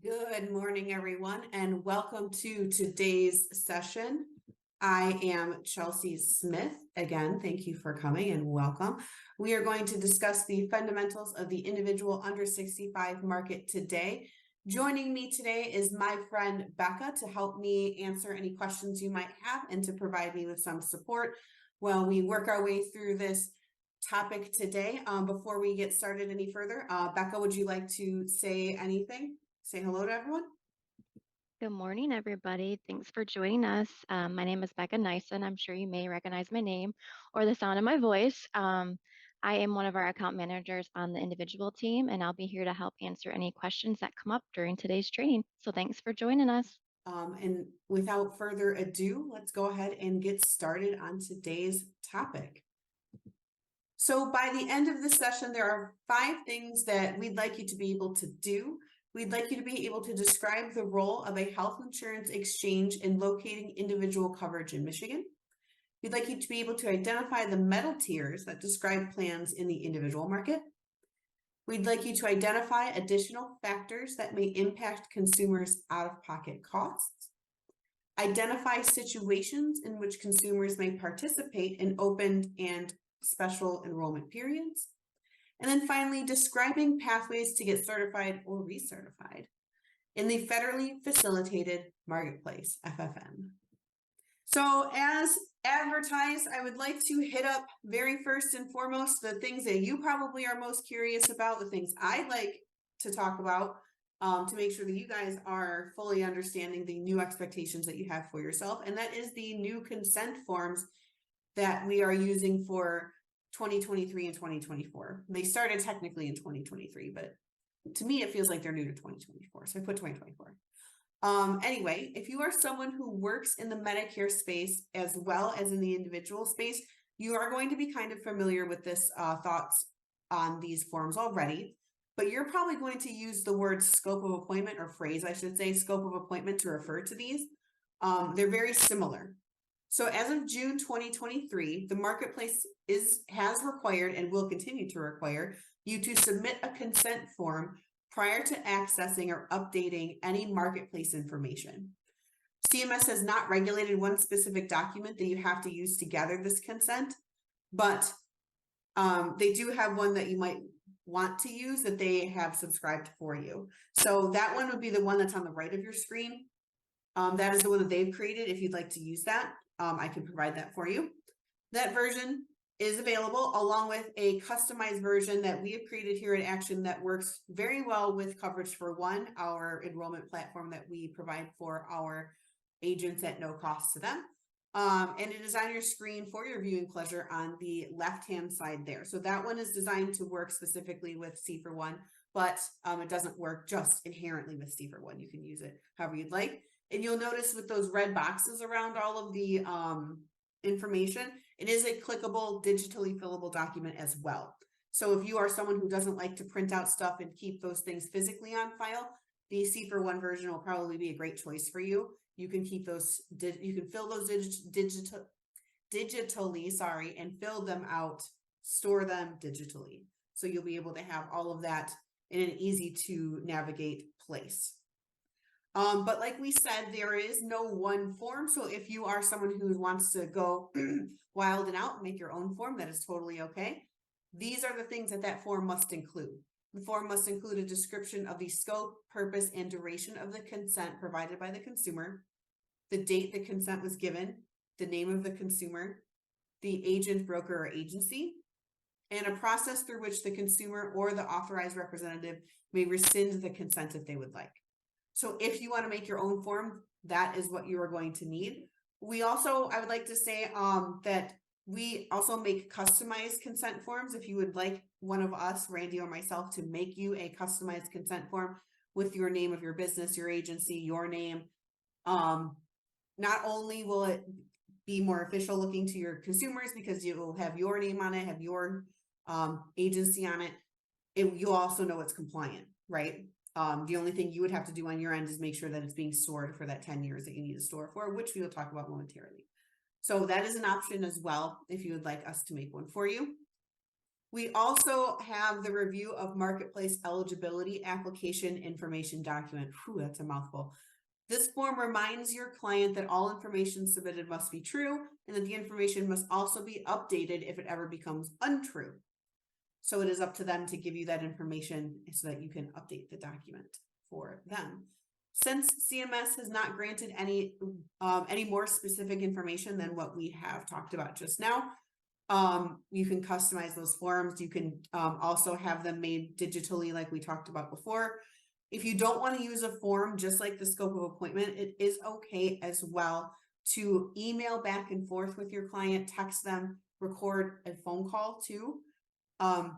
Good morning, everyone, and welcome to today's session. I am Chelsea Smith. Again, thank you for coming and welcome. We are going to discuss the fundamentals of the individual under 65 market today. Joining me today is my friend Becca to help me answer any questions you might have and to provide me with some support while we work our way through this topic today. Before we get started any further, Becca, would you like to say anything? Say hello to everyone. Good morning, everybody. Thanks for joining us. My name is Becca Nyson. I'm sure you may recognize my name or the sound of my voice. I am one of our account managers on the individual team, and I'll be here to help answer any questions that come up during today's training. So thanks for joining us. And without further ado, let's go ahead and get started on today's topic. So by the end of this session, there are 5 things that we'd like you to be able to do. We'd like you to be able to describe the role of a health insurance exchange in locating individual coverage in Michigan. We'd like you to be able to identify the metal tiers that describe plans in the individual market. We'd like you to identify additional factors that may impact consumers' out-of-pocket costs. Identify situations in which consumers may participate in open and special enrollment periods. And then finally, describing pathways to get certified or recertified in the federally facilitated marketplace, FFM. So as advertised, I would like to hit up very first and foremost the things that you probably are most curious about, the things I'd like to talk about to make sure that you guys are fully understanding the new expectations that you have for yourself. And that is the new consent forms that we are using for 2023 and 2024. They started technically in 2023, but to me, it feels like they're new to 2024. So I put 2024. Anyway, if you are someone who works in the Medicare space as well as in the individual space, you are going to be kind of familiar with this thoughts on these forms already, but you're probably going to use the word scope of appointment, or phrase, I should say, scope of appointment, to refer to these. They're very similar. So as of June 2023, the marketplace has required and will continue to require you to submit a consent form prior to accessing or updating any marketplace information. CMS has not regulated one specific document that you have to use to gather this consent, but they do have one that you might want to use that they have subscribed for you. So that one would be the one that's on the right of your screen. That is the one that they've created. If you'd like to use that, I can provide that for you. That version is available along with a customized version that we have created here at Action that works very well with Coverage for One, our enrollment platform that we provide for our agents at no cost to them. And it is on your screen for your viewing pleasure on the left-hand side there. So that one is designed to work specifically with C for One, but it doesn't work just inherently with C for One. You can use it however you'd like. And you'll notice with those red boxes around all of the information, it is a clickable, digitally fillable document as well. So if you are someone who doesn't like to print out stuff and keep those things physically on file, the C for One version will probably be a great choice for you. You can keep those, you can fill those digitally, and fill them out, store them digitally. So you'll be able to have all of that in an easy to navigate place. But like we said, there is no one form. So if you are someone who wants to go wild and out, make your own form, that is totally okay. These are the things that that form must include. The form must include a description of the scope, purpose, and duration of the consent provided by the consumer, the date the consent was given, the name of the consumer, the agent, broker, or agency, and a process through which the consumer or the authorized representative may rescind the consent if they would like. So if you want to make your own form, that is what you are going to need. We also, I would like to say that we also make customized consent forms. If you would like one of us, Randy or myself, to make you a customized consent form with your name of your business, your agency, your name, not only will it be more official looking to your consumers because you will have your name on it, have your agency on it, you'll also know it's compliant, right? The only thing you would have to do on your end is make sure that it's being stored for that 10 years that you need to store for, which we will talk about momentarily. So that is an option as well if you would like us to make one for you. We also have the review of marketplace eligibility application information document. Whew, that's a mouthful. This form reminds your client that all information submitted must be true and that the information must also be updated if it ever becomes untrue. So it is up to them to give you that information so that you can update the document for them. Since CMS has not granted any more specific information than what we have talked about just now, you can customize those forms. You can also have them made digitally like we talked about before. If you don't want to use a form, just like the scope of appointment, it is okay as well to email back and forth with your client, text them, record a phone call too,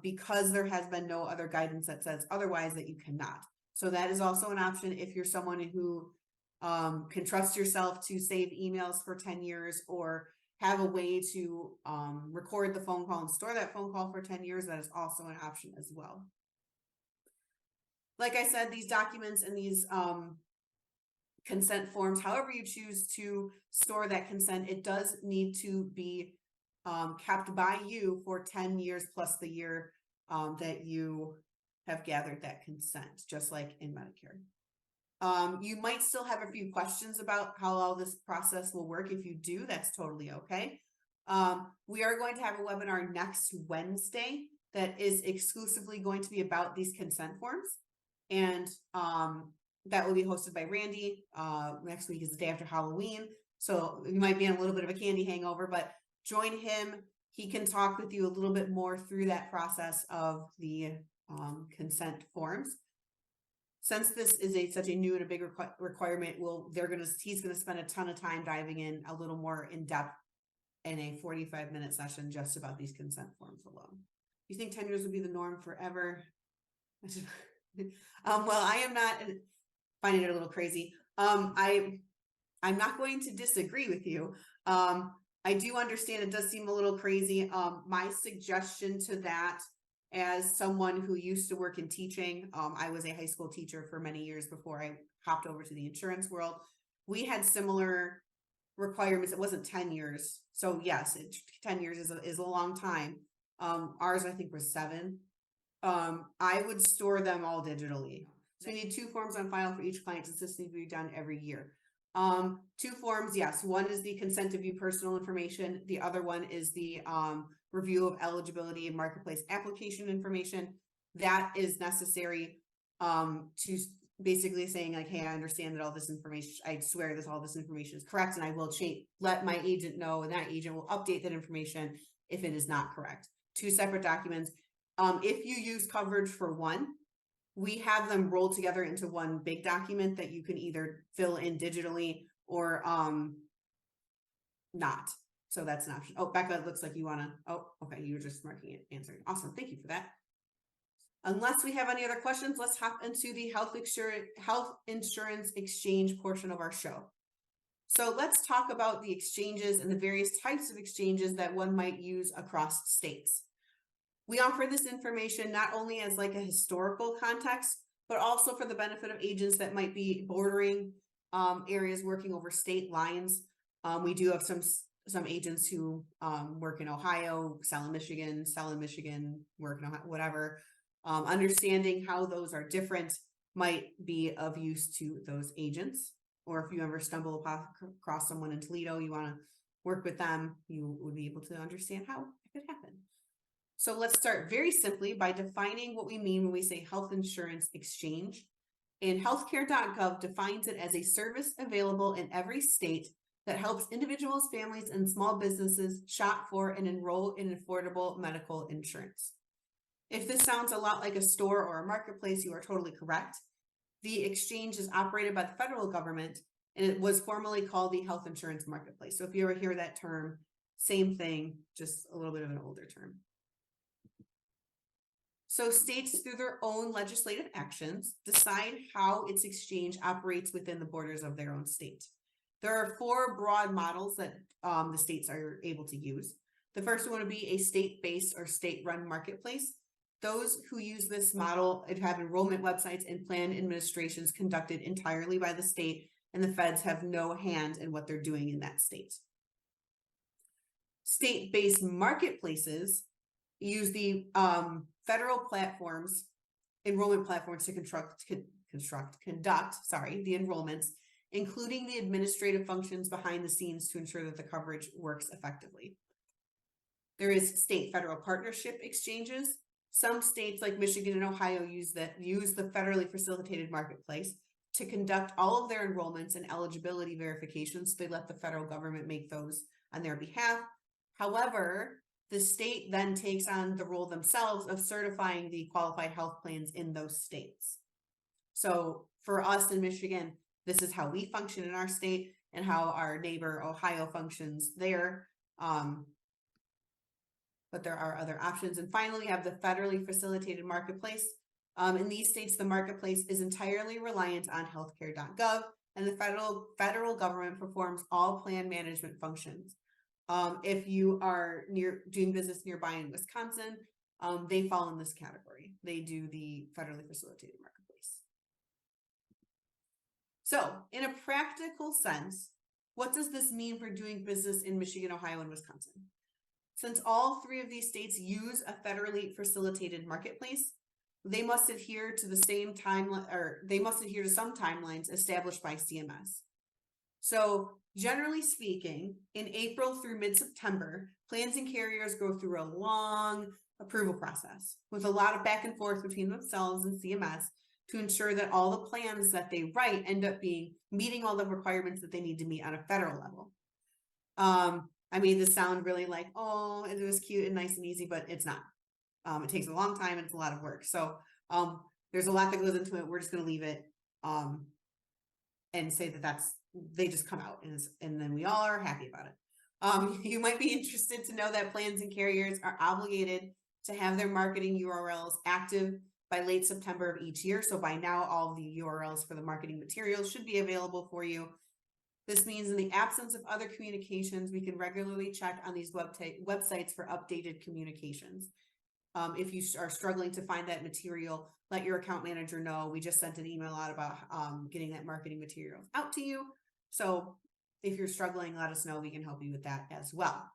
because there has been no other guidance that says otherwise that you cannot. So that is also an option if you're someone who can trust yourself to save emails for 10 years or have a way to record the phone call and store that phone call for 10 years. That is also an option as well. Like I said, these documents and these consent forms, however you choose to store that consent, it does need to be kept by you for 10 years plus the year that you have gathered that consent, just like in Medicare. You might still have a few questions about how all this process will work. If you do, that's totally okay. We are going to have a webinar next Wednesday that is exclusively going to be about these consent forms. And that will be hosted by Randy. Next week is the day after Halloween. So you might be in a little bit of a candy hangover, but join him. He can talk with you a little bit more through that process of the consent forms. Since this is such a new and a big requirement, he's gonna spend a ton of time diving in a little more in depth in a 45-minute session just about these consent forms alone. You think 10 years would be the norm forever? Well, I am not finding it a little crazy. I'm not going to disagree with you. I do understand it does seem a little crazy. My suggestion to that, as someone who used to work in teaching, I was a high school teacher for many years before I hopped over to the insurance world. We had similar requirements. It wasn't 10 years. So yes, 10 years is a long time. Ours, I think, was 7. I would store them all digitally. So we need 2 forms on file for each client, since this needs to be done every year. 2 forms, yes. One is the consent to view personal information. The other one is the review of eligibility and marketplace application information. That is necessary to basically saying like, hey, I understand that all this information, I swear that all this information is correct, and I will let my agent know, and that agent will update that information if it is not correct. 2 separate documents. If you use coverage for one, we have them rolled together into one big document that you can either fill in digitally or not. So that's an option. Oh, Becca, it looks like you want to, oh, okay, you were just marking it, answering. Awesome, thank you for that. Unless we have any other questions, let's hop into the health insurance exchange portion of our show. So let's talk about the exchanges and the various types of exchanges that one might use across states. We offer this information not only as like a historical context, but also for the benefit of agents that might be bordering areas working over state lines. We do have some agents who work in Ohio, sell in Michigan, work in Ohio, whatever. Understanding how those are different might be of use to those agents. Or if you ever stumble across someone in Toledo, you want to work with them, you would be able to understand how it could happen. So let's start very simply by defining what we mean when we say health insurance exchange. And healthcare.gov defines it as a service available in every state that helps individuals, families, and small businesses shop for and enroll in affordable medical insurance. If this sounds a lot like a store or a marketplace, you are totally correct. The exchange is operated by the federal government, and it was formerly called the health insurance marketplace. So if you ever hear that term, same thing, just a little bit of an older term. So states, through their own legislative actions, decide how its exchange operates within the borders of their own state. There are 4 broad models that the states are able to use. The first one would be a state-based or state-run marketplace. Those who use this model have enrollment websites and plan administrations conducted entirely by the state, and the feds have no hand in what they're doing in that state. State-based marketplaces use the federal platforms, enrollment platforms to conduct the enrollments, including the administrative functions behind the scenes to ensure that the coverage works effectively. There is state-federal partnership exchanges. Some states like Michigan and Ohio use the federally facilitated marketplace to conduct all of their enrollments and eligibility verifications. They let the federal government make those on their behalf. However, the state then takes on the role themselves of certifying the qualified health plans in those states. So for us in Michigan, this is how we function in our state and how our neighbor Ohio functions there. But there are other options. And finally, we have the federally facilitated marketplace. In these states, the marketplace is entirely reliant on healthcare.gov, and the federal government performs all plan management functions. If you are doing business nearby in Wisconsin, they fall in this category. They do the federally facilitated marketplace. So in a practical sense, what does this mean for doing business in Michigan, Ohio, and Wisconsin? Since all three of these states use a federally facilitated marketplace, they must adhere to the same timeline, or they must adhere to some timelines established by CMS. So generally speaking, in April through mid-September, plans and carriers go through a long approval process with a lot of back and forth between themselves and CMS to ensure that all the plans that they write end up meeting all the requirements that they need to meet on a federal level. I made this sound really like, oh, it was cute and nice and easy, but it's not. It takes a long time and it's a lot of work. So there's a lot that goes into it. We're just going to leave it and say that they just come out and then we all are happy about it. You might be interested to know that plans and carriers are obligated to have their marketing URLs active by late September of each year. So by now, all the URLs for the marketing materials should be available for you. This means in the absence of other communications, we can regularly check on these websites for updated communications. If you are struggling to find that material, let your account manager know. We just sent an email out about getting that marketing material out to you. So if you're struggling, let us know. We can help you with that as well.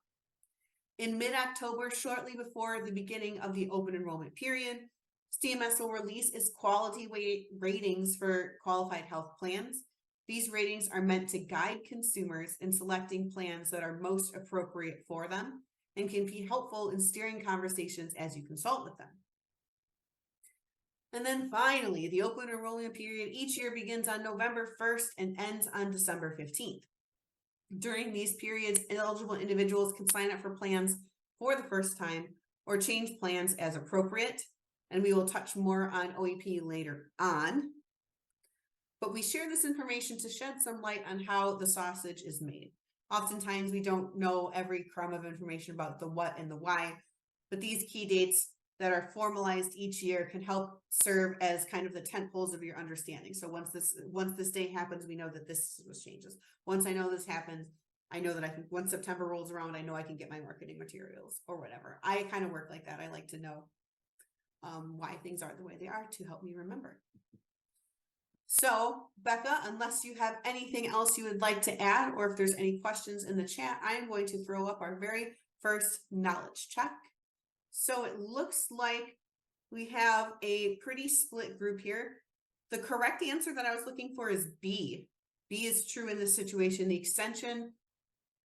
In mid-October, shortly before the beginning of the open enrollment period, CMS will release its quality ratings for qualified health plans. These ratings are meant to guide consumers in selecting plans that are most appropriate for them and can be helpful in steering conversations as you consult with them. And then finally, the open enrollment period each year begins on November 1st and ends on December 15th. During these periods, eligible individuals can sign up for plans for the first time or change plans as appropriate. And we will touch more on OEP later on. But we share this information to shed some light on how the sausage is made. Oftentimes, we don't know every crumb of information about the what and the why, but these key dates that are formalized each year can help serve as kind of the tent poles of your understanding. So once this day happens, we know that this was changes. Once I know this happens, I know that once September rolls around, I know I can get my marketing materials or whatever. I kind of work like that. I like to know why things are the way they are to help me remember. So Becca, unless you have anything else you would like to add, or if there's any questions in the chat, I am going to throw up our very first knowledge check. So it looks like we have a pretty split group here. The correct answer that I was looking for is B. B is true in this situation. The extension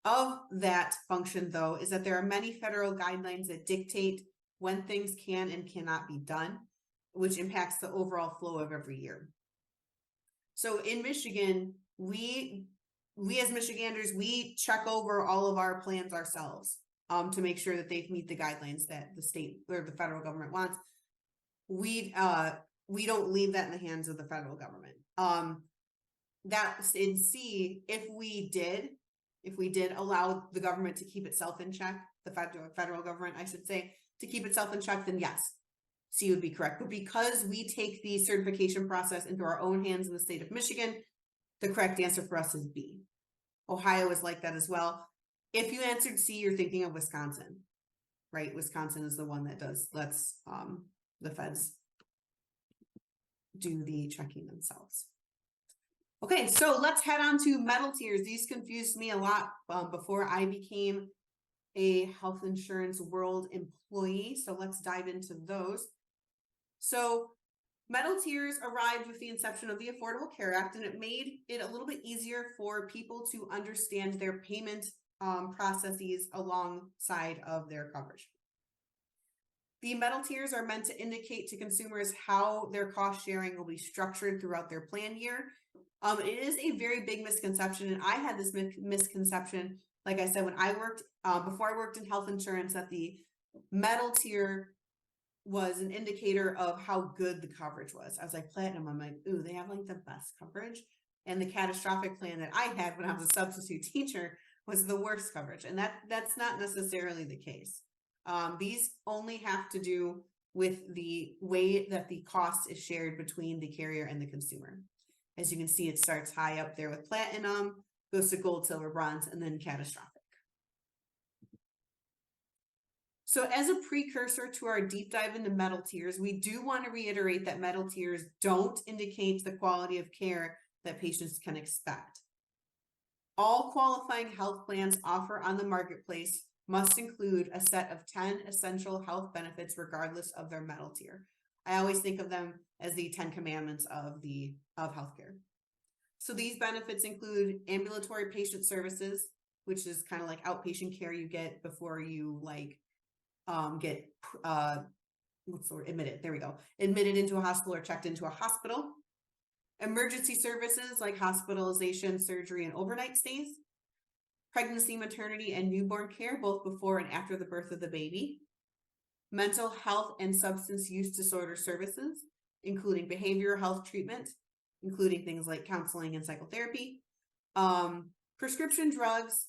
of that function, though, is that there are many federal guidelines that dictate when things can and cannot be done, which impacts the overall flow of every year. So in Michigan, we as Michiganders, we check over all of our plans ourselves to make sure that they meet the guidelines that the state or the federal government wants. We don't leave that in the hands of the federal government. That's in C, if we did allow the government to keep itself in check, the federal government, I should say, to keep itself in check, then yes, C would be correct. But because we take the certification process into our own hands in the state of Michigan, the correct answer for us is B. Ohio is like that as well. If you answered C, you're thinking of Wisconsin, right? Wisconsin is the one that lets the feds do the checking themselves. Okay, so let's head on to metal tiers. These confused me a lot before I became a health insurance world employee. So let's dive into those. So metal tiers arrived with the inception of the Affordable Care Act, and it made it a little bit easier for people to understand their payment processes alongside of their coverage. The metal tiers are meant to indicate to consumers how their cost sharing will be structured throughout their plan year. It is a very big misconception, and I had this misconception, like I said, when I worked, before I worked in health insurance, that the metal tier was an indicator of how good the coverage was. I was like, platinum, I'm like, ooh, they have like the best coverage. And the catastrophic plan that I had when I was a substitute teacher was the worst coverage. And that's not necessarily the case. These only have to do with the way that the cost is shared between the carrier and the consumer. As you can see, it starts high up there with platinum, goes to gold, silver, bronze, and then catastrophic. So as a precursor to our deep dive into metal tiers, we do want to reiterate that metal tiers don't indicate the quality of care that patients can expect. All qualifying health plans offer on the marketplace must include a set of 10 essential health benefits regardless of their metal tier. I always think of them as the 10 commandments of healthcare. So these benefits include ambulatory patient services, which is kind of like outpatient care you get before you get what's the word? Admitted. There we go. Admitted into a hospital or checked into a hospital. Emergency services like hospitalization, surgery, and overnight stays. Pregnancy, maternity, and newborn care, both before and after the birth of the baby. Mental health and substance use disorder services, including behavioral health treatment, including things like counseling and psychotherapy. Prescription drugs,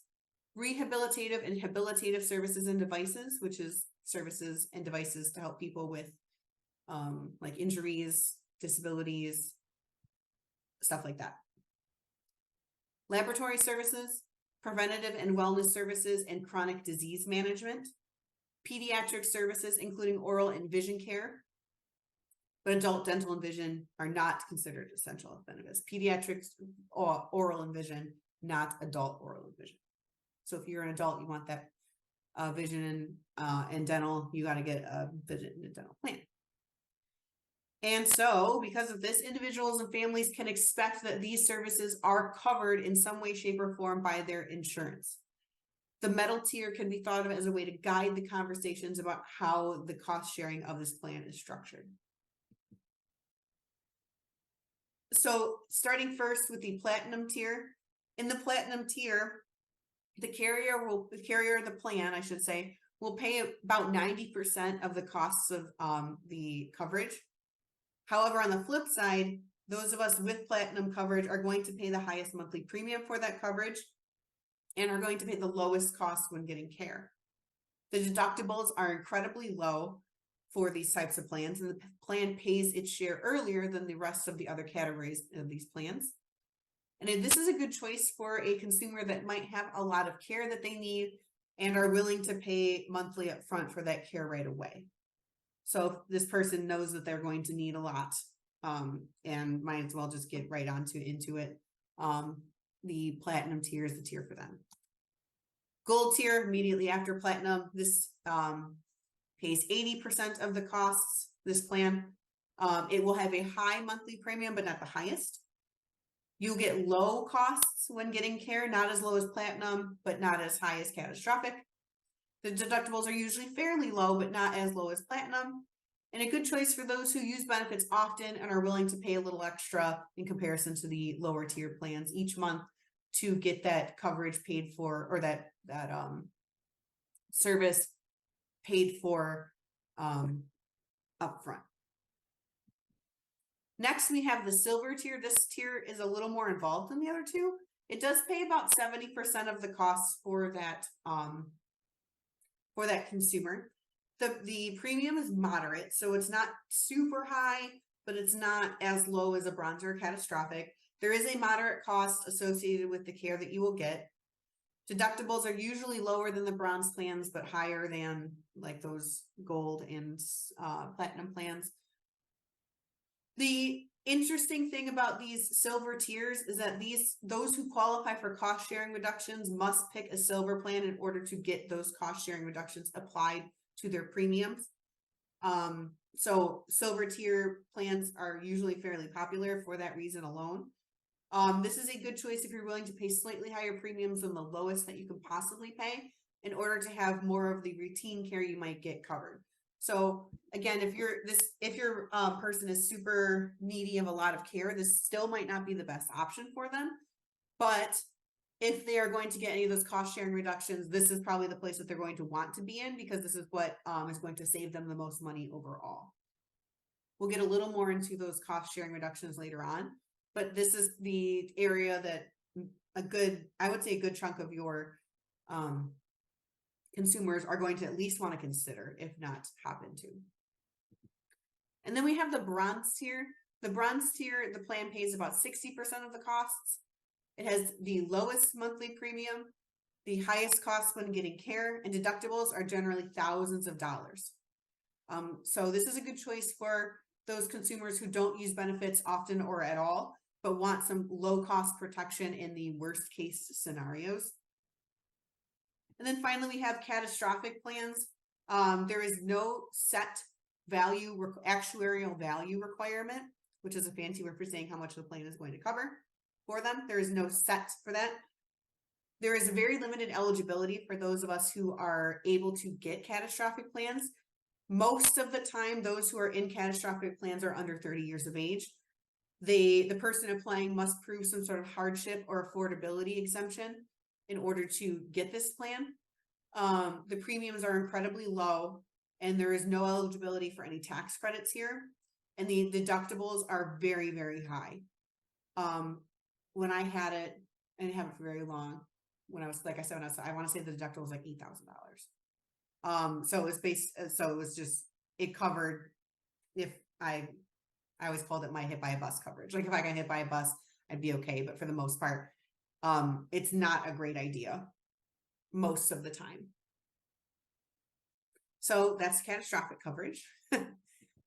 rehabilitative and habilitative services and devices, which is services and devices to help people with like injuries, disabilities, stuff like that. Laboratory services, preventative and wellness services, and chronic disease management. Pediatric services, including oral and vision care, but adult dental and vision are not considered essential health benefits. Pediatrics, or oral and vision, not adult oral and vision. So if you're an adult, you want that vision and dental, you got to get a vision and dental plan. And so because of this, individuals and families can expect that these services are covered in some way, shape, or form by their insurance. The metal tier can be thought of as a way to guide the conversations about how the cost sharing of this plan is structured. So starting first with the platinum tier. In the platinum tier, the carrier, the plan, I should say, will pay about 90% of the costs of the coverage. However, on the flip side, those of us with platinum coverage are going to pay the highest monthly premium for that coverage and are going to pay the lowest cost when getting care. The deductibles are incredibly low for these types of plans, and the plan pays its share earlier than the rest of the other categories of these plans. And this is a good choice for a consumer that might have a lot of care that they need and are willing to pay monthly up front for that care right away. So if this person knows that they're going to need a lot and might as well just get right into it, the platinum tier is the tier for them. Gold tier, immediately after platinum, this pays 80% of the costs, this plan. It will have a high monthly premium, but not the highest. You'll get low costs when getting care, not as low as platinum, but not as high as catastrophic. The deductibles are usually fairly low, but not as low as platinum. And a good choice for those who use benefits often and are willing to pay a little extra in comparison to the lower tier plans each month to get that coverage paid for, or that service paid for upfront. Next, we have the silver tier. This tier is a little more involved than the other two. It does pay about 70% of the costs for that consumer. The premium is moderate, so it's not super high, but it's not as low as a bronze or catastrophic. There is a moderate cost associated with the care that you will get. Deductibles are usually lower than the bronze plans, but higher than like those gold and platinum plans. The Interesting thing about these silver tiers is that those who qualify for cost sharing reductions must pick a silver plan in order to get those cost sharing reductions applied to their premiums. So silver tier plans are usually fairly popular for that reason alone. This is a good choice if you're willing to pay slightly higher premiums than the lowest that you can possibly pay in order to have more of the routine care you might get covered. So again, if your person is super needy of a lot of care, this still might not be the best option for them. But if they are going to get any of those cost sharing reductions, this is probably the place that they're going to want to be in, because this is what is going to save them the most money overall. We'll get a little more into those cost sharing reductions later on, but this is the area that I would say a good chunk of your consumers are going to at least want to consider, if not hop into. And then we have the bronze tier. The bronze tier, the plan pays about 60% of the costs. It has the lowest monthly premium, the highest cost when getting care, and deductibles are generally thousands of dollars. So this is a good choice for those consumers who don't use benefits often or at all, but want some low cost protection in the worst case scenarios. And then finally, we have catastrophic plans. There is no set actuarial value requirement, which is a fancy word for saying how much the plan is going to cover for them. There is no set for that. There is a very limited eligibility for those of us who are able to get catastrophic plans. Most of the time, those who are in catastrophic plans are under 30 years of age. The person applying must prove some sort of hardship or affordability exemption in order to get this plan. The premiums are incredibly low, and there is no eligibility for any tax credits here. And the deductibles are very, very high. When I had it, I didn't have it for very long. When I was, like I said, I want to say the deductible was like $8,000. So it was just, it covered if I always called it my hit by a bus coverage. Like if I got hit by a bus, I'd be okay. But for the most part, it's not a great idea most of the time. So that's catastrophic coverage.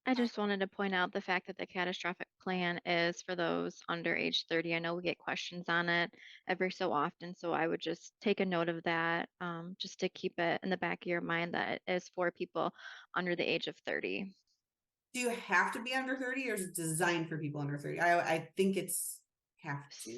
I just wanted to point out the fact that the catastrophic plan is for those under age 30. I know we get questions on it every so often, so I would just take a note of that, just to keep it in the back of your mind that it is for people under the age of 30. Do you have to be under 30, or is it designed for people under 30? I think it's have to.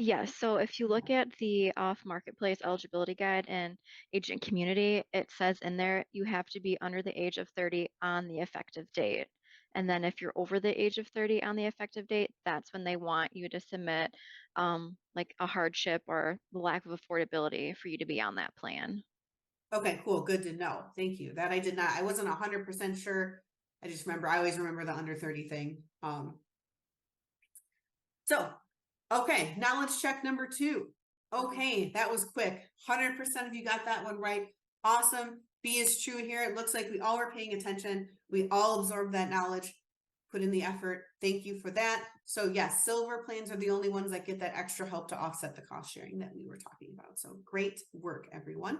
Yes, so if you look at the off marketplace eligibility guide and agent community, it says in there you have to be under the age of 30 on the effective date. And then if you're over the age of 30 on the effective date, that's when they want you to submit like a hardship or the lack of affordability for you to be on that plan. Okay, cool. Good to know. Thank you. That I did not, I wasn't 100% sure. I always remember the under 30 thing. So, okay, now let's check number 2. Okay, that was quick. 100% of you got that one right. Awesome. B is true here. It looks like we all were paying attention. We all absorbed that knowledge, put in the effort. Thank you for that. So yes, silver plans are the only ones that get that extra help to offset the cost sharing that we were talking about. So great work, everyone.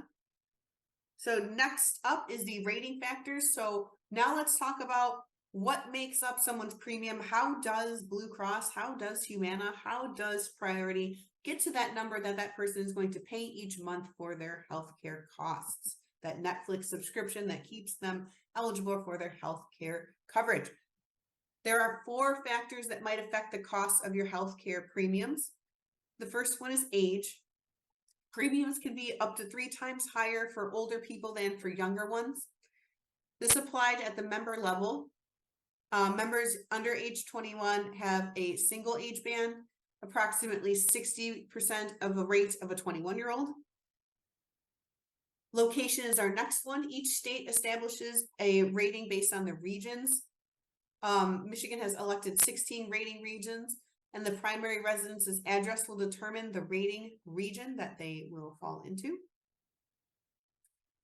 So next up is the rating factors. So now let's talk about what makes up someone's premium. How does Blue Cross, how does Humana, how does Priority get to that number that that person is going to pay each month for their healthcare costs? That Netflix subscription that keeps them eligible for their healthcare coverage. There are 4 factors that might affect the cost of your healthcare premiums. The first one is age. Premiums can be up to 3 times higher for older people than for younger ones. This applied at the member level. Members under age 21 have a single age band, approximately 60% of the rate of a 21-year-old. Location is our next one. Each state establishes a rating based on the regions. Michigan has elected 16 rating regions, and the primary residence's address will determine the rating region that they will fall into.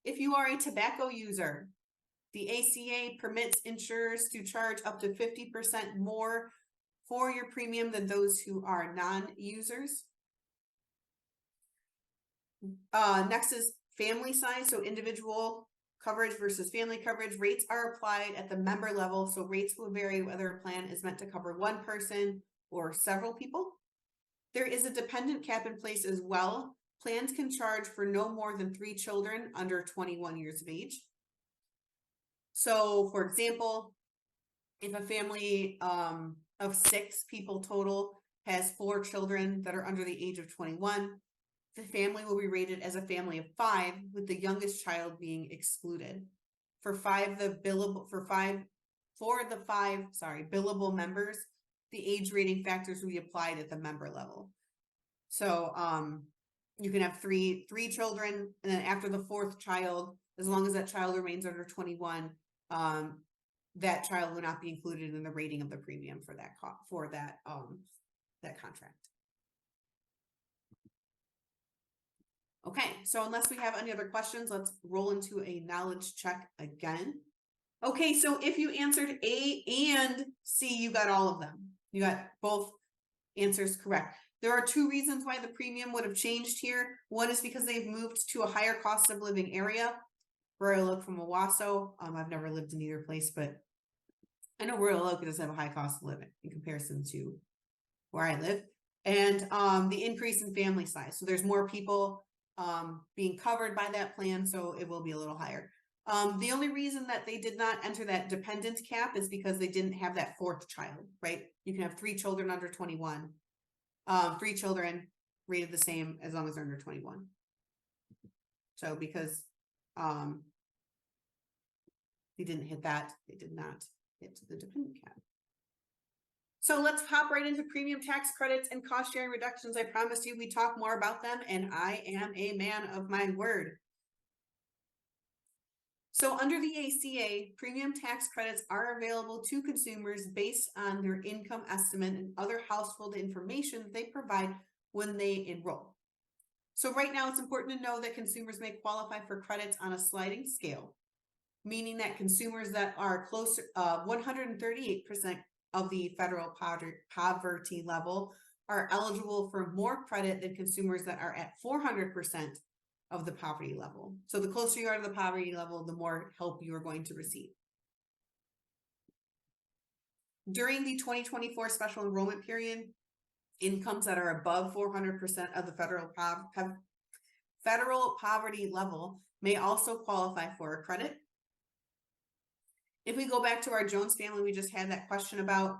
If you are a tobacco user, the ACA permits insurers to charge up to 50% more for your premium than those who are non-users. Next is family size, so individual coverage versus family coverage. Rates are applied at the member level, so rates will vary whether a plan is meant to cover one person or several people. There is a dependent cap in place as well. Plans can charge for no more than 3 children under 21 years of age. So, for example, if a family of 6 people total has 4 children that are under the age of 21, the family will be rated as a family of 5, with the youngest child being excluded. For the 5 billable members, the age rating factors will be applied at the member level. So you can have three children, and then after the 4th child, as long as that child remains under 21, that child will not be included in the rating of the premium for that contract. Okay, so unless we have any other questions, let's roll into a knowledge check again. Okay, so if you answered A and C, you got all of them. You got both answers correct. There are 2 reasons why the premium would have changed here. One is because they've moved to a higher cost of living area. Royal Oak from Owasso. I've never lived in either place, but I know Royal Oak does have a high cost of living in comparison to where I live. And the increase in family size. So there's more people being covered by that plan, so it will be a little higher. The only reason that they did not enter that dependent cap is because they didn't have that 4th child, right? You can have 3 children under 21. 3 children rated the same as long as they're under 21. So because they didn't hit that, they did not hit the dependent cap. So let's hop right into premium tax credits and cost sharing reductions. I promised you we talk more about them, and I am a man of my word. So under the ACA, premium tax credits are available to consumers based on their income estimate and other household information that they provide when they enroll. So right now, it's important to know that consumers may qualify for credits on a sliding scale, meaning that consumers that are closer, 138% of the federal poverty level are eligible for more credit than consumers that are at 400% of the poverty level. So the closer you are to the poverty level, the more help you are going to receive. During the 2024 special enrollment period, incomes that are above 400% of the federal poverty level may also qualify for a credit. If we go back to our Jones family, we just had that question about,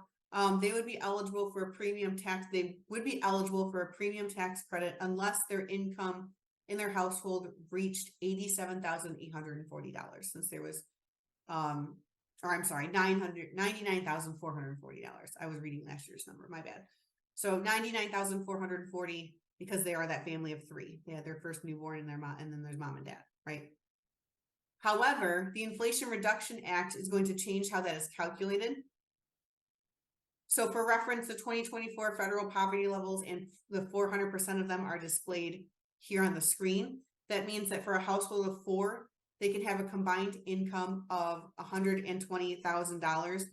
they would be eligible for a premium tax. They would be eligible for a premium tax credit unless their income in their household reached $87,840, since there was, $99,440. I was reading last year's number, my bad. So $99,440 because they are that family of 3. They had their first newborn and their mom, and then there's mom and dad, right? However, the Inflation Reduction Act is going to change how that is calculated. So for reference, the 2024 federal poverty levels and the 400% of them are displayed here on the screen. That means that for a household of 4, they can have a combined income of $120,000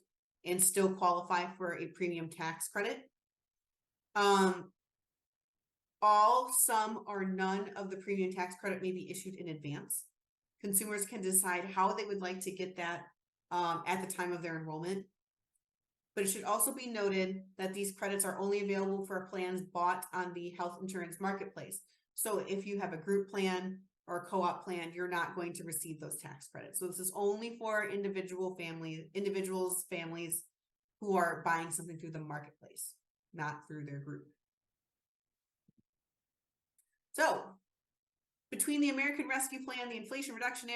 and still qualify for a premium tax credit. All, some, or none of the premium tax credit may be issued in advance. Consumers can decide how they would like to get that at the time of their enrollment. But it should also be noted that these credits are only available for plans bought on the health insurance marketplace. So if you have a group plan or a co-op plan, you're not going to receive those tax credits. So this is only for individuals, families who are buying something through the marketplace, not through their group. So between the American Rescue Plan, the Inflation Reduction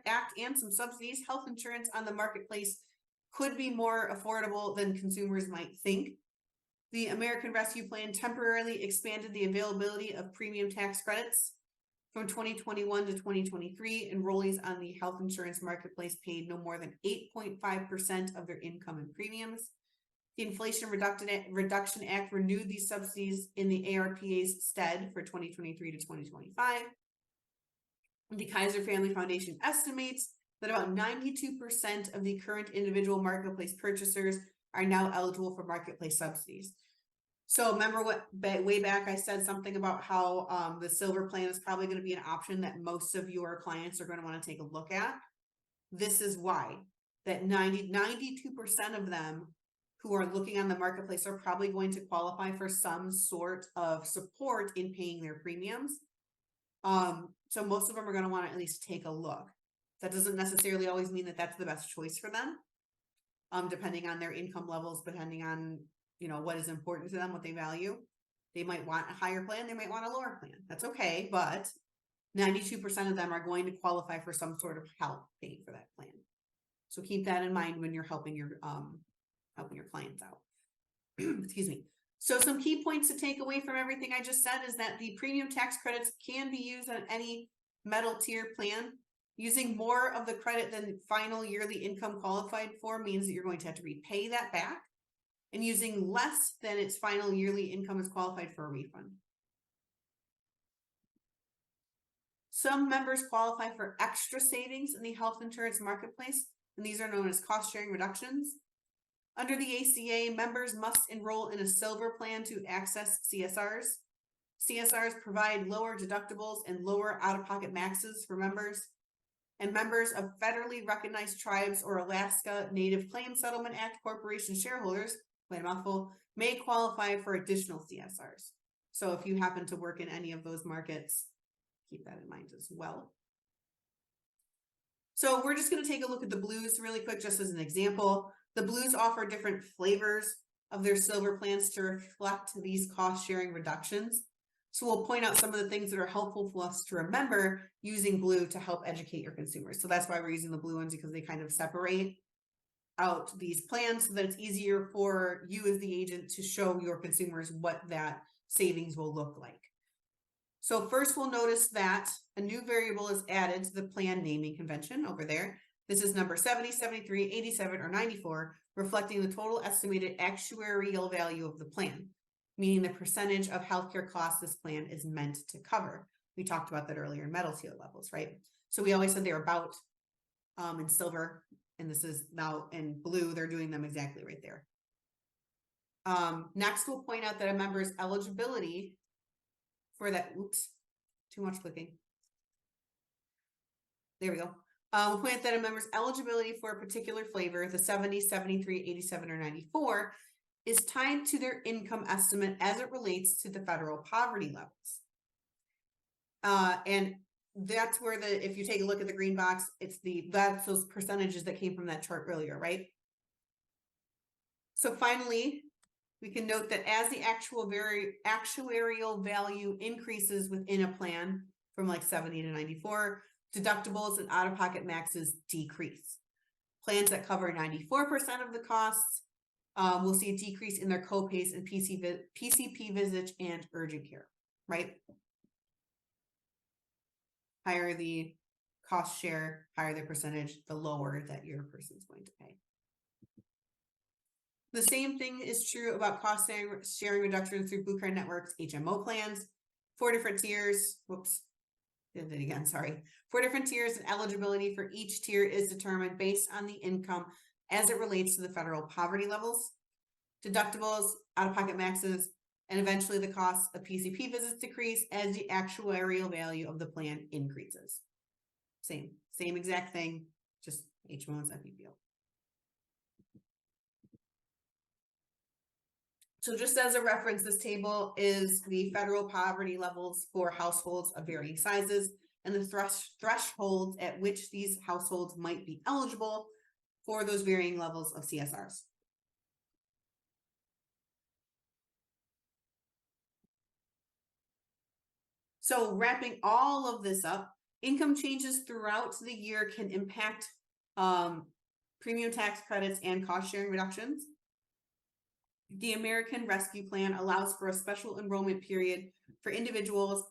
Act, and some subsidies, health insurance on the marketplace could be more affordable than consumers might think. The American Rescue Plan temporarily expanded the availability of premium tax credits. From 2021 to 2023, enrollees on the health insurance marketplace paid no more than 8.5% of their income in premiums. The Inflation Reduction Act renewed these subsidies in the ARPA's stead for 2023 to 2025. The Kaiser Family Foundation estimates that about 92% of the current individual marketplace purchasers are now eligible for marketplace subsidies. So remember what way back I said something about how the silver plan is probably going to be an option that most of your clients are going to want to take a look at. this is why. That 92% of them who are looking on the marketplace are probably going to qualify for some sort of support in paying their premiums. So most of them are going to want to at least take a look. That doesn't necessarily always mean that that's the best choice for them. Depending on their income levels, depending on, what is important to them, what they value. They might want a higher plan, they might want a lower plan. That's okay, but 92% of them are going to qualify for some sort of help paying for that plan. So keep that in mind when you're helping your clients out. Excuse me. So some key points to take away from everything I just said is that the premium tax credits can be used on any metal tier plan. Using more of the credit than final yearly income qualified for means that you're going to have to repay that back. And using less than its final yearly income is qualified for a refund. Some members qualify for extra savings in the health insurance marketplace, and these are known as cost sharing reductions. Under the ACA, members must enroll in a silver plan to access CSRs. CSRs provide lower deductibles and lower out-of-pocket maxes for members. And members of federally recognized tribes or Alaska Native Claims Settlement Act Corporation shareholders, quite a mouthful, may qualify for additional CSRs. So if you happen to work in any of those markets, keep that in mind as well. So we're just going to take a look at the blues really quick, just as an example. The blues offer different flavors of their silver plans to reflect these cost sharing reductions. So we'll point out some of the things that are helpful for us to remember using blue to help educate your consumers. So that's why we're using the blue ones, because they kind of separate out these plans so that it's easier for you as the agent to show your consumers what that savings will look like. So first we'll notice that a new variable is added to the plan naming convention over there. This is number 70, 73, 87, or 94, reflecting the total estimated actuarial value of the plan, meaning the percentage of healthcare costs this plan is meant to cover. We talked about that earlier in metal tier levels, right? So we always said they were about in silver, and this is now in blue. They're doing them exactly right there. Next, we'll point out that a member's eligibility for that, oops, too much clicking. There we go. We'll point out that a member's eligibility for a particular flavor, the 70, 73, 87, or 94, is tied to their income estimate as it relates to the federal poverty levels. And that's where if you take a look at the green box, that's those percentages that came from that chart earlier, right? So finally, we can note that as the actuarial value increases within a plan from like 70 to 94, deductibles and out-of-pocket maxes decrease. Plans that cover 94% of the costs will see a decrease in their co-pays and PCP visits and urgent care, right? Higher the cost share, higher the percentage, the lower that your person's going to pay. The same thing is true about cost sharing reductions through Blue Card Network's HMO plans. 4 different tiers. Whoops. Did it again, sorry. 4 different tiers, and eligibility for each tier is determined based on the income as it relates to the federal poverty levels, deductibles, out-of-pocket maxes, and eventually the cost of PCP visits decrease as the actuarial value of the plan increases. Same exact thing, just HMO and FPPO. So just as a reference, this table is the federal poverty levels for households of varying sizes and the thresholds at which these households might be eligible for those varying levels of CSRs. So wrapping all of this up, income changes throughout the year can impact premium tax credits and cost sharing reductions. The American Rescue Plan allows for a special enrollment period for individuals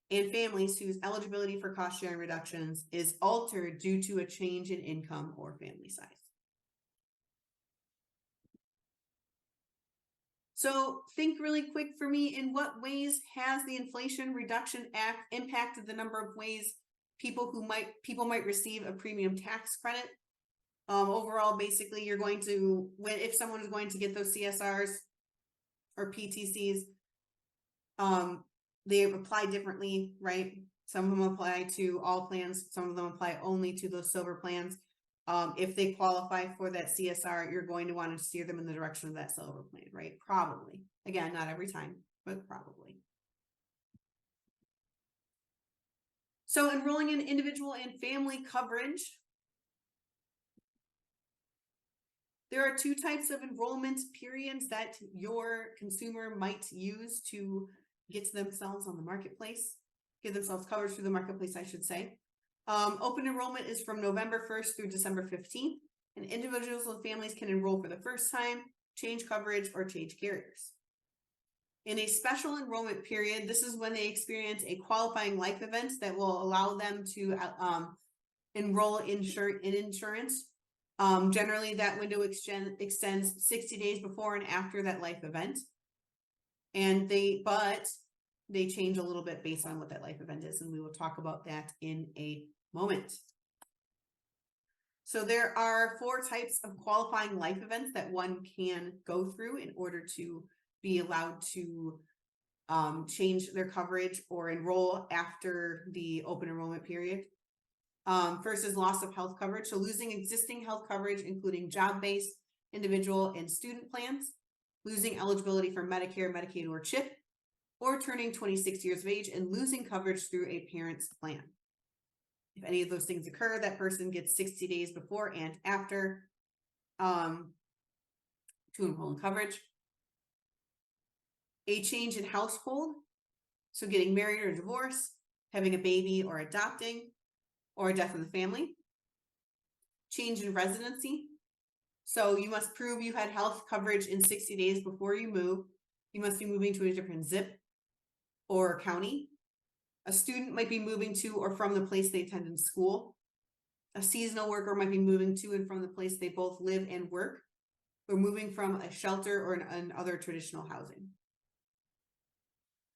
and families whose eligibility for cost sharing reductions is altered due to a change in income or family size. So think really quick for me, in what ways has the Inflation Reduction Act impacted the number of ways people might receive a premium tax credit? Overall, basically, you're going to, if someone is going to get those CSRs or PTCs, they apply differently, right? Some of them apply to all plans, some of them apply only to those silver plans. If they qualify for that CSR, you're going to want to steer them in the direction of that silver plan, right? Probably. Again, not every time, but probably. So enrolling in individual and family coverage. There are two types of enrollment periods that your consumer might use to get themselves on the marketplace, get themselves covered through the marketplace, I should say. Open enrollment is from November 1st through December 15th, and individuals and families can enroll for the first time, change coverage, or change carriers. In a special enrollment period, this is when they experience a qualifying life event that will allow them to enroll in insurance. Generally, that window extends 60 days before and after that life event. And they change a little bit based on what that life event is, and we will talk about that in a moment. So there are 4 types of qualifying life events that one can go through in order to be allowed to change their coverage or enroll after the open enrollment period. First is loss of health coverage. So losing existing health coverage, including job-based, individual, and student plans, losing eligibility for Medicare, Medicaid, or CHIP, or turning 26 years of age and losing coverage through a parent's plan. If any of those things occur, that person gets 60 days before and after to enroll in coverage. A change in household, so getting married or divorced, having a baby or adopting, or a death in the family. Change in residency, so you must prove you had health coverage in 60 days before you move. You must be moving to a different zip or county. A student might be moving to or from the place they attend in school. A seasonal worker might be moving to and from the place they both live and work, or moving from a shelter or an other traditional housing.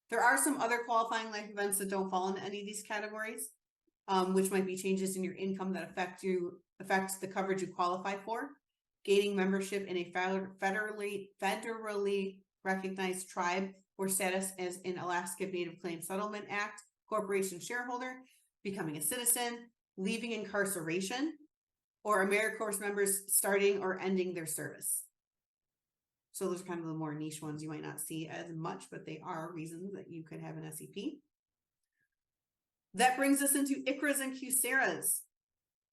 There are some other qualifying life events that don't fall into any of these categories, which might be changes in your income that affect the coverage you qualify for. Gaining membership in a federally recognized tribe or status as an Alaska Native Claims Settlement Act corporation shareholder, becoming a citizen, leaving incarceration, or AmeriCorps members starting or ending their service. So those are kind of the more niche ones you might not see as much, but they are reasons that you could have an SEP. That brings us into ICRAs and QSARAs.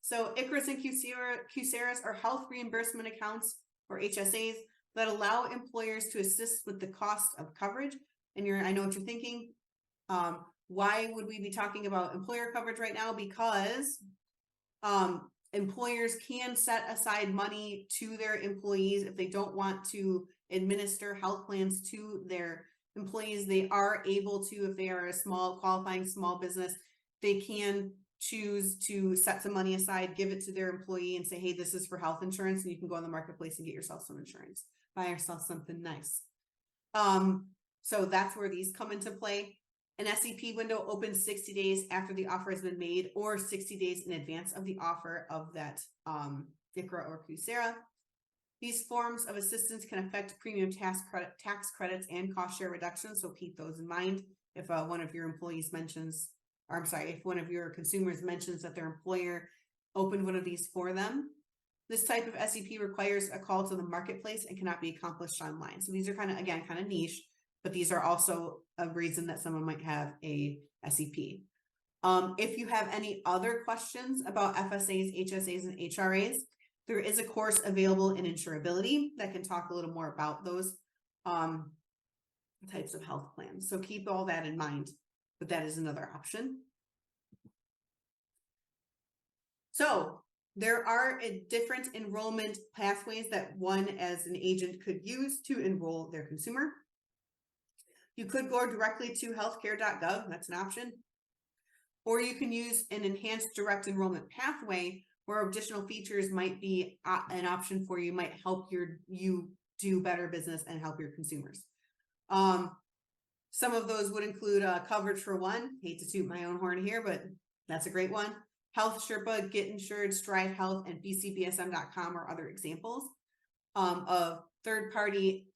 So ICRAs and QSARAs are health reimbursement accounts, or HSAs, that allow employers to assist with the cost of coverage. And I know what you're thinking. Why would we be talking about employer coverage right now? Because employers can set aside money to their employees if they don't want to administer health plans to their employees. They are able to, if they are a qualifying small business, they can choose to set some money aside, give it to their employee and say, hey, this is for health insurance, and you can go on the marketplace and get yourself some insurance, buy yourself something nice. So that's where these come into play. An SEP window opens 60 days after the offer has been made, or 60 days in advance of the offer of that ICRA or QSARA. These forms of assistance can affect premium tax credits and cost share reductions, so keep those in mind. If one of your employees mentions, or I'm sorry, if one of your consumers mentions that their employer opened one of these for them. This type of SEP requires a call to the marketplace and cannot be accomplished online. So these are kind of niche, but these are also a reason that someone might have a SEP. If you have any other questions about FSAs, HSAs, and HRAs, there is a course available in insurability that can talk a little more about those types of health plans. So keep all that in mind, but that is another option. So there are different enrollment pathways that one as an agent could use to enroll their consumer. You could go directly to healthcare.gov, that's an option. Or you can use an enhanced direct enrollment pathway where additional features might be an option for you, might help you do better business and help your consumers. Some of those would include coverage for one, hate to toot my own horn here, but that's a great one. Health Sherpa, Get Insured, Stride Health, and bcbsm.com are other examples of third-party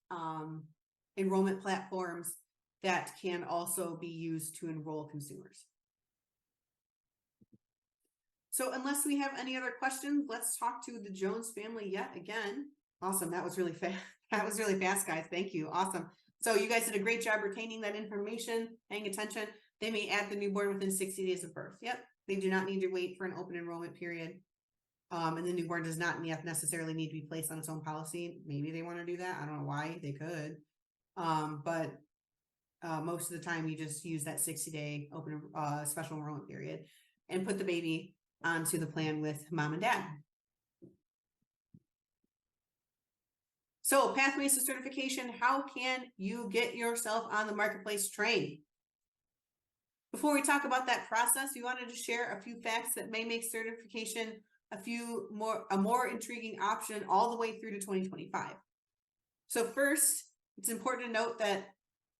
enrollment platforms that can also be used to enroll consumers. So unless we have any other questions, let's talk to the Jones family yet again. Awesome. That was really fast. That was really fast, guys. Thank you. Awesome. So you guys did a great job retaining that information, paying attention. They may add the newborn within 60 days of birth. Yep. They do not need to wait for an open enrollment period. And the newborn does not necessarily need to be placed on its own policy. Maybe they want to do that. I don't know why they could. But most of the time you just use that 60-day open special enrollment period and put the baby onto the plan with mom and dad. So pathways to certification, how can you get yourself on the marketplace train? Before we talk about that process, we wanted to share a few facts that may make certification a more intriguing option all the way through to 2025. So first, it's important to note that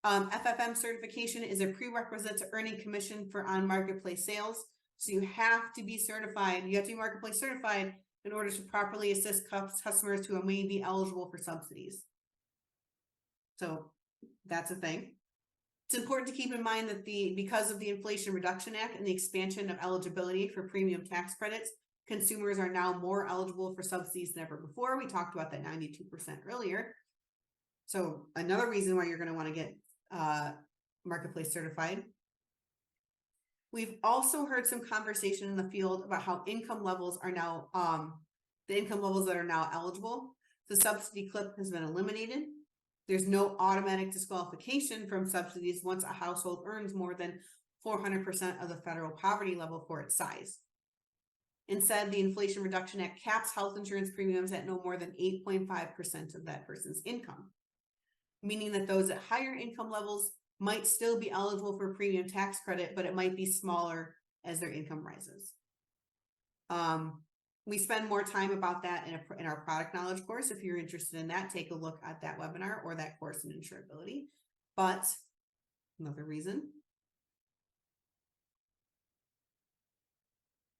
FFM certification is a prerequisite to earning commission for on-marketplace sales. So you have to be certified. You have to be marketplace certified in order to properly assist customers who may be eligible for subsidies. So that's a thing. It's important to keep in mind that because of the Inflation Reduction Act and the expansion of eligibility for premium tax credits, consumers are now more eligible for subsidies than ever before. We talked about that 92% earlier. So another reason why you're going to want to get marketplace certified. We've also heard some conversation in the field about how income levels are now, the income levels that are now eligible. The subsidy cliff has been eliminated. There's no automatic disqualification from subsidies once a household earns more than 400% of the federal poverty level for its size. Instead, the Inflation Reduction Act caps health insurance premiums at no more than 8.5% of that person's income, meaning that those at higher income levels might still be eligible for premium tax credit, but it might be smaller as their income rises. We spend more time about that in our product knowledge course. If you're interested in that, take a look at that webinar or that course in insurability. But another reason.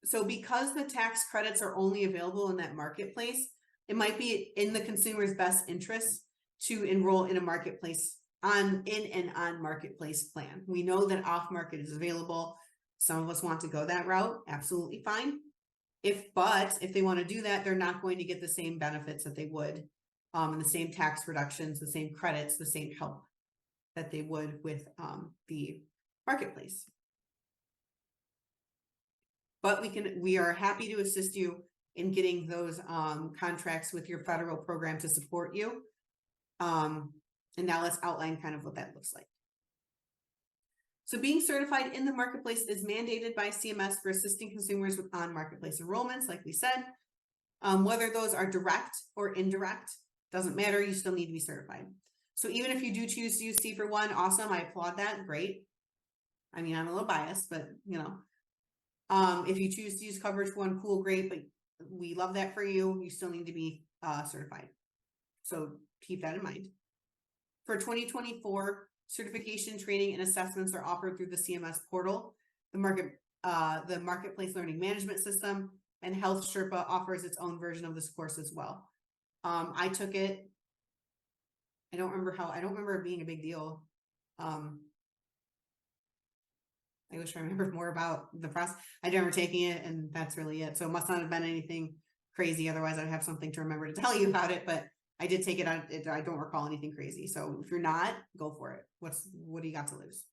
So because the tax credits are only available in that marketplace, it might be in the consumer's best interest to enroll in a marketplace in an on marketplace plan. We know that off market is available. Some of us want to go that route. Absolutely fine. But if they want to do that, they're not going to get the same benefits that they would, and the same tax reductions, the same credits, the same help that they would with the marketplace. But we are happy to assist you in getting those contracts with your federal program to support you. And now let's outline kind of what that looks like. So being certified in the marketplace is mandated by CMS for assisting consumers with on-marketplace enrollments, like we said. Whether those are direct or indirect, doesn't matter, you still need to be certified. So even if you do choose to use C for one, awesome, I applaud that, great. I mean, I'm a little biased, but you know, if you choose to use coverage for one, cool, great, but we love that for you. You still need to be certified. So keep that in mind. For 2024, certification training and assessments are offered through the CMS portal, the Marketplace Learning Management System, and Health Sherpa offers its own version of this course as well. I took it. I don't remember it being a big deal. I wish I remembered more about the process. I remember taking it, and that's really it. So it must not have been anything crazy. Otherwise, I'd have something to remember to tell you about it. But I did take it. I don't recall anything crazy. So if you're not, go for it. What do you got to lose?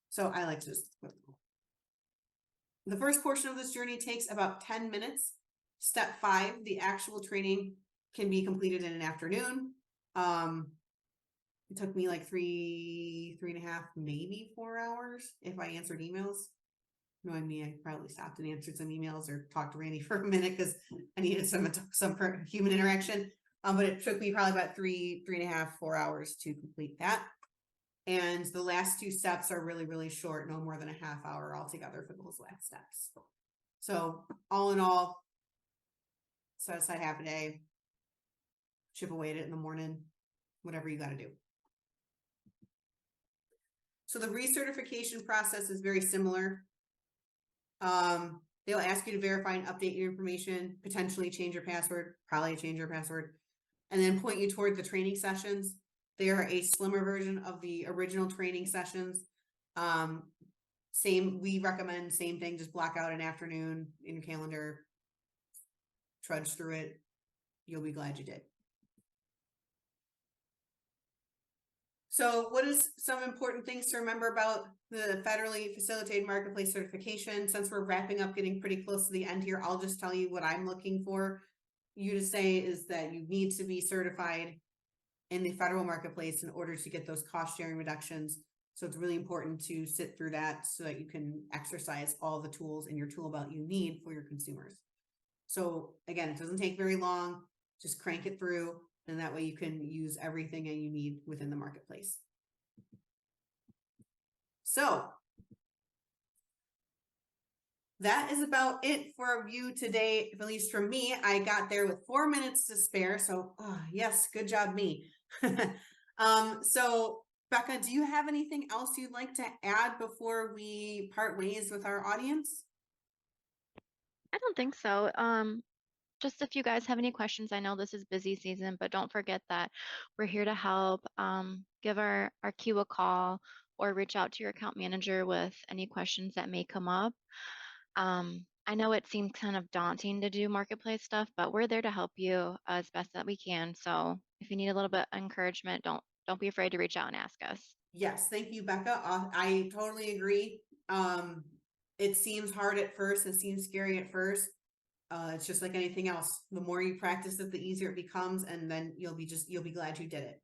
So I like to just. The first portion of this journey takes about 10 minutes. Step 5, the actual training can be completed in an afternoon. It took me like three and a half, maybe 4 hours if I answered emails. Knowing me, I probably stopped and answered some emails or talked to Randy for a minute because I needed some human interaction. But it took me probably about 3.5, 4 hours to complete that. And the last 2 steps are really, really short, no more than a half hour altogether for those last steps. So all in all, set aside half a day, chip away at it in the morning, whatever you got to do. So the recertification process is very similar. They'll ask you to verify and update your information, potentially change your password, probably change your password, and then point you toward the training sessions. They are a slimmer version of the original training sessions. we recommend same thing, just block out an afternoon in your calendar, trudge through it. You'll be glad you did. So what is some important things to remember about the federally facilitated marketplace certification? Since we're wrapping up, getting pretty close to the end here, I'll just tell you what I'm looking for you to say is that you need to be certified in the federal marketplace in order to get those cost sharing reductions. So it's really important to sit through that so that you can exercise all the tools in your tool belt you need for your consumers. So again, it doesn't take very long, just crank it through, and that way you can use everything that you need within the marketplace. So that is about it for you today, at least from me. I got there with 4 minutes to spare. So yes, good job me. So Becca, do you have anything else you'd like to add before we part ways with our audience? I don't think so. Just if you guys have any questions, I know this is busy season, but don't forget that we're here to help. Give our Q a call or reach out to your account manager with any questions that may come up. I know it seems kind of daunting to do marketplace stuff, but we're there to help you as best that we can. So if you need a little bit of encouragement, don't be afraid to reach out and ask us. Yes, thank you, Becca. I totally agree. It seems hard at first, it seems scary at first. It's just like anything else. The more you practice it, the easier it becomes, and then you'll be glad you did it.